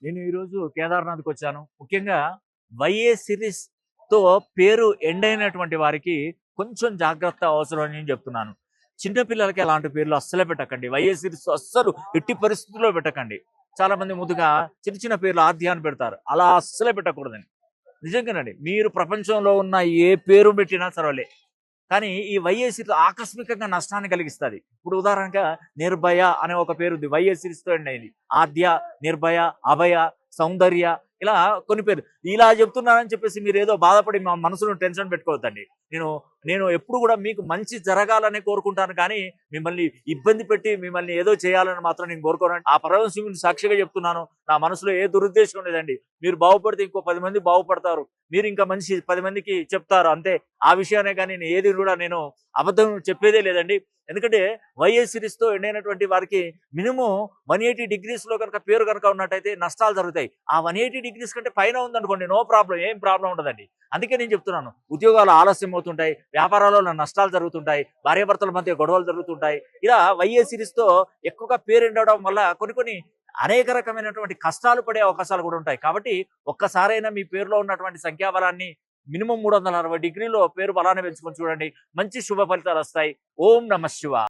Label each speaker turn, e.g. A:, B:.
A: నేను ఈరోజు కేదార్నాథ్‌కి వచ్చాను. ముఖ్యంగా వైఏ సిరీస్‌తో పేరు ఎండ్ అయినటువంటి వారికి కొంచెం జాగ్రత్త అవసరం అని నేను చెప్తున్నాను. చిన్న పిల్లలకి అలాంటి పేర్లు అస్సలే పెట్టకండి. వైఏ సిరీస్ అస్సలు ఎట్టి పరిస్థితుల్లో పెట్టకండి. చాలామంది ముద్దుగా చిన్న చిన్న పేర్లు ఆద్య అని పెడతారు. అలా అస్సలే పెట్టకూడదండి. నిజంగానండి. మీరు ప్రపంచంలో ఉన్న ఏ పేరు పెట్టినా సర్వాలే. కానీ ఈ వైఏ సిరీస్ ఆకస్మికంగా నష్టాన్ని కలిగిస్తది. ఇప్పుడు ఉదాహరణగా 'నిర్భయ' అనే ఒక పేరుంది. వైఏ సిరీస్‌తో ఎండ్ అయింది. 'ఆద్య', 'నిర్భయ', 'అభయ', 'సౌందర్య' ఇలా కొన్ని పేర్లు. ఇలా చెప్తున్నానని చెప్పేసి మీరేదో బాధపడి మా మనసులో టెన్షన్ పెట్టుకోవద్దండి. నేను నేను ఎప్పుడు కూడా మీకు మంచి జరగాలనే కోరుకుంటాను కానీ, మిమ్మల్ని ఇబ్బంది పెట్టి మిమ్మల్ని ఏదో చేయాలని మాత్రం నేను కోరుకోనండి. ఆ పరమశివుని సాక్షిగా చెప్తున్నాను. నా మనసులో ఏ దురుద్దేశం లేదండి. మీరు బాగుపడితే ఇంకో 10 మంది బాగుపడతారు. మీరు ఇంకా మంచి 10 మందికి చెప్తారు అంతే. ఆ విషయాన్నే గాని నేను ఏది కూడా నేను అబద్ధం చెప్పేదే లేదండి. ఎందుకంటే వైఏ సిరీస్‌తో ఎండ్ అయినటువంటి వారికి మినిమమ్ 180 డిగ్రీస్‌లో గనక పేరు గనక ఉన్నట్టయితే నష్టాలు జరుగుతాయి. ఆ 180 డిగ్రీస్ కంటే పైన ఉందనుకోండి నో ప్రాబ్లమ్. ఏం ప్రాబ్లమ్ ఉండదండి. అందుకే నేను చెప్తున్నాను. ఉద్యోగాలు ఆలస్యం అవుతుంటాయి. వ్యాపారాలలో నష్టాలు జరుగుతుంటాయి. భార్యాభర్తల మధ్య గొడవలు జరుగుతుంటాయి. ఇలా వైఏ సిరీస్‌తో ఎక్కువగా పేరు ఎండ్ అవ్వడం వల్ల కొన్ని అనేక రకమైనటువంటి కష్టాలు పడే అవకాశాలు కూడా ఉంటాయి. కాబట్టి ఒక్కసారైనా మీ పేరులో ఉన్నటువంటి సంఖ్యాబలాన్ని మినిమమ్ 360 డిగ్రీలో పేరు బలాన్ని పెంచుకొని చూడండి. మంచి శుభ ఫలితాలు వస్తాయి. ఓం నమః శివాయ.